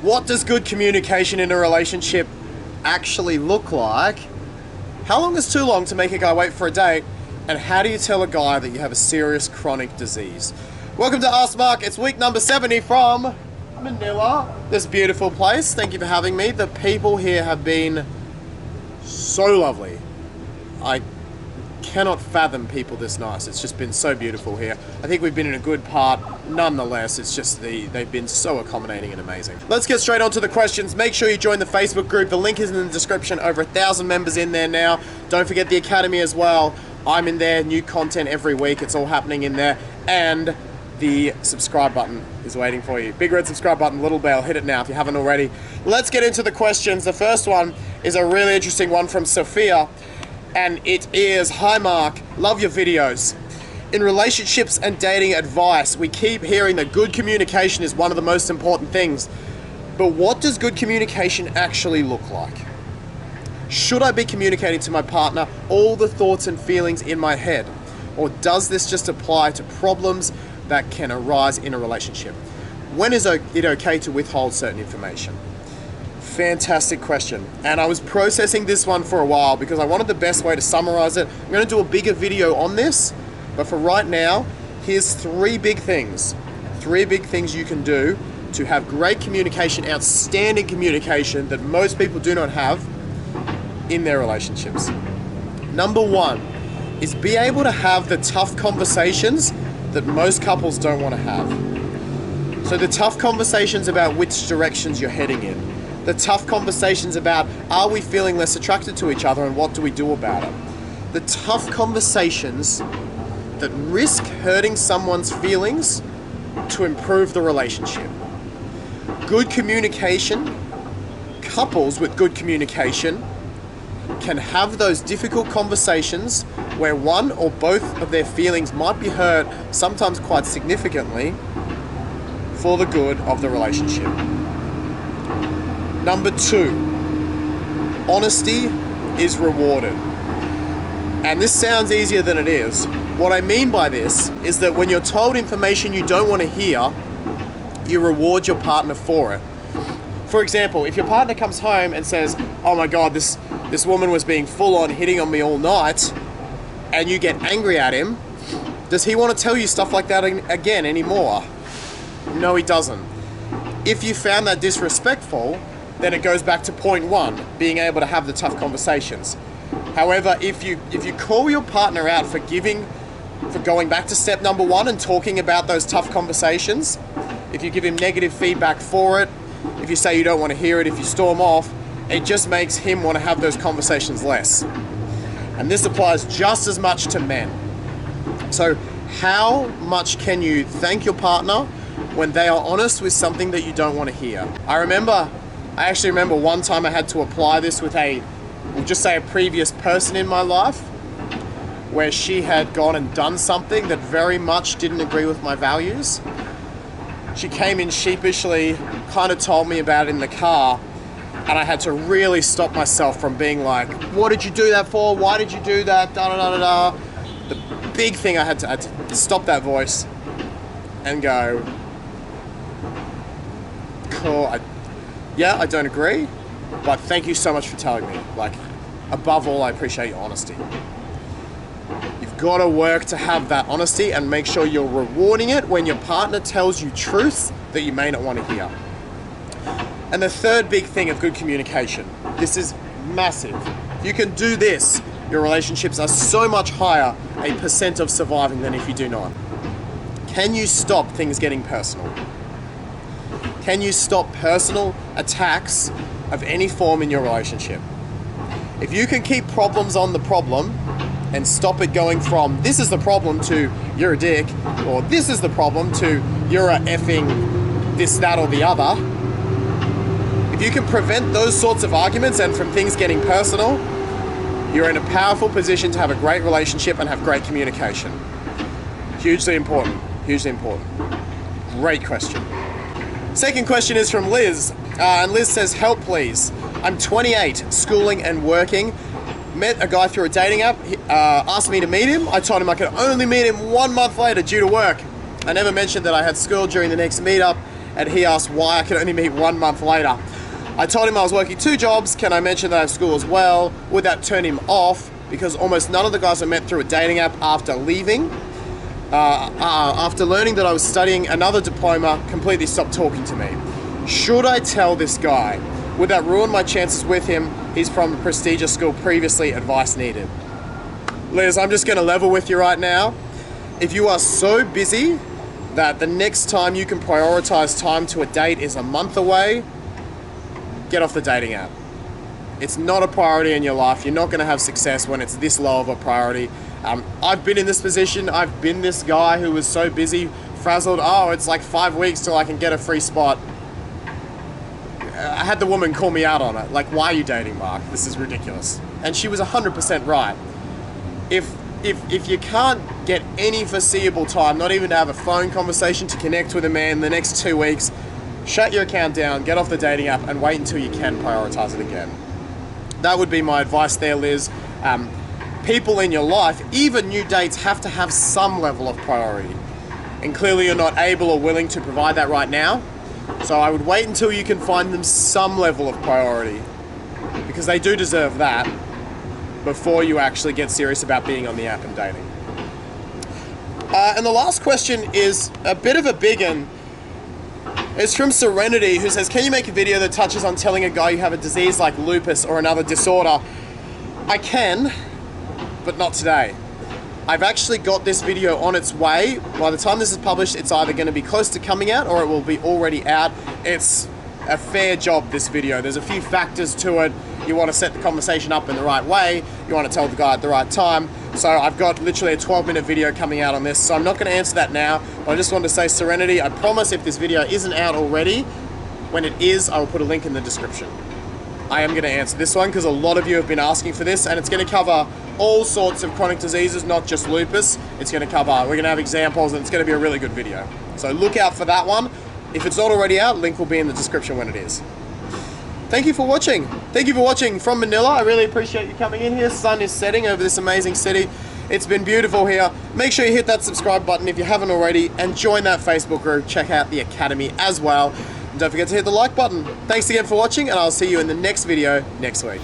What does good communication in a relationship actually look like? How long is too long to make a guy wait for a date? And how do you tell a guy that you have a serious chronic disease? Welcome to Ask Mark. It's week number 70 from Manila. This beautiful place. Thank you for having me. The people here have been so lovely. I cannot fathom people this nice. It's just been so beautiful here. I think we've been in a good part. Nonetheless, it's just they've been so accommodating and amazing. Let's get straight on to the questions. Make sure you join the Facebook group. The link is in the description. Over 1,000 members in there now. Don't forget the Academy as well. I'm in there. New content every week. It's all happening in there. And the subscribe button is waiting for you. Big red subscribe button, little bell. Hit it now if you haven't already. Let's get into the questions. The first one is a really interesting one from Sophia. And it is, hi Mark, love your videos. In relationships and dating advice, we keep hearing that good communication is one of the most important things. But what does good communication actually look like? Should I be communicating to my partner all the thoughts and feelings in my head? Or does this just apply to problems that can arise in a relationship? When is it okay to withhold certain information? Fantastic question. And I was processing this one for a while because I wanted the best way to summarize it. I'm going to do a bigger video on this, but for right now, here's three big things you can do to have great communication, outstanding communication that most people do not have in their relationships. Number one is be able to have the tough conversations that most couples don't want to have. So the tough conversations about which directions you're heading in. The tough conversations about, are we feeling less attracted to each other and what do we do about it? The tough conversations that risk hurting someone's feelings to improve the relationship. Good communication, couples with good communication can have those difficult conversations where one or both of their feelings might be hurt, sometimes quite significantly, for the good of the relationship. Number two, honesty is rewarded. And this sounds easier than it is. What I mean by this is that when you're told information you don't want to hear, you reward your partner for it. For example, if your partner comes home and says, oh my God, this woman was being full on hitting on me all night, and you get angry at him, does he want to tell you stuff like that again anymore? No, he doesn't. If you found that disrespectful, then it goes back to point one, being able to have the tough conversations. However, if you call your partner out for going back to step number one and talking about those tough conversations, if you give him negative feedback for it, if you say you don't want to hear it, if you storm off, it just makes him want to have those conversations less. And this applies just as much to men. So how much can you thank your partner when they are honest with something that you don't want to hear? I actually remember one time I had to apply this with we'll just say a previous person in my life, where she had gone and done something that very much didn't agree with my values. She came in sheepishly, kind of told me about it in the car, and I had to really stop myself from being like, what did you do that for? Why did you do that? Da da da da da. The big thing I had to stop that voice and go, cool, I don't agree, but thank you so much for telling me. Like, above all, I appreciate your honesty. You've got to work to have that honesty and make sure you're rewarding it when your partner tells you truths that you may not want to hear. And the third big thing of good communication, this is massive. If you can do this, your relationships are so much higher a percent of surviving than if you do not. Can you stop things getting personal? Can you stop personal attacks of any form in your relationship? If you can keep problems on the problem and stop it going from this is the problem to you're a dick, or this is the problem to you're a effing this, that, or the other, if you can prevent those sorts of arguments and from things getting personal, you're in a powerful position to have a great relationship and have great communication. Hugely important, hugely important. Great question. Second question is from Liz, and Liz says, help please. I'm 28, schooling and working. Met a guy through a dating app. He asked me to meet him. I told him I could only meet him 1 month later due to work. I never mentioned that I had school during the next meetup, and he asked why I could only meet 1 month later. I told him I was working 2 jobs. Can I mention that I have school as well? Would that turn him off? Because almost none of the guys I met through a dating app after leaving, after learning that I was studying another diploma, completely stopped talking to me. Should I tell this guy? Would that ruin my chances with him? He's from a prestigious school previously, advice needed. Liz, I'm just gonna level with you right now. If you are so busy that the next time you can prioritize time to a date is a month away, get off the dating app. It's not a priority in your life. You're not gonna have success when it's this low of a priority. I've been in this position. I've been this guy who was so busy, frazzled, oh, it's like 5 weeks till I can get a free spot. I had the woman call me out on it. Like, why are you dating, Mark? This is ridiculous. And she was 100% right. If you can't get any foreseeable time, not even to have a phone conversation to connect with a man in the next 2 weeks, shut your account down, get off the dating app, and wait until you can prioritize it again. That would be my advice there, Liz. People in your life, even new dates, have to have some level of priority. And clearly you're not able or willing to provide that right now. So I would wait until you can find them some level of priority, because they do deserve that, before you actually get serious about being on the app and dating. And the last question is a bit of a big one. It's from Serenity, who says, can you make a video that touches on telling a guy you have a disease like lupus or another disorder? I can, but not today. I've actually got this video on its way. By the time this is published, it's either going to be close to coming out or it will be already out. It's a fair job, this video. There's a few factors to it. You want to set the conversation up in the right way. You want to tell the guy at the right time. So I've got literally a 12-minute video coming out on this. So I'm not going to answer that now. But I just wanted to say, Serenity, I promise if this video isn't out already, when it is, I will put a link in the description. I am going to answer this one because a lot of you have been asking for this, and it's going to cover all sorts of chronic diseases, not just lupus. It's going to cover, we're going to have examples, and it's going to be a really good video. So look out for that one. If it's not already out, link will be in the description when it is. Thank you for watching. Thank you for watching from Manila. I really appreciate you coming in here. Sun is setting over this amazing city. It's been beautiful here. Make sure you hit that subscribe button if you haven't already, and join that Facebook group. Check out the Academy as well. And don't forget to hit the like button. Thanks again for watching, and I'll see you in the next video next week.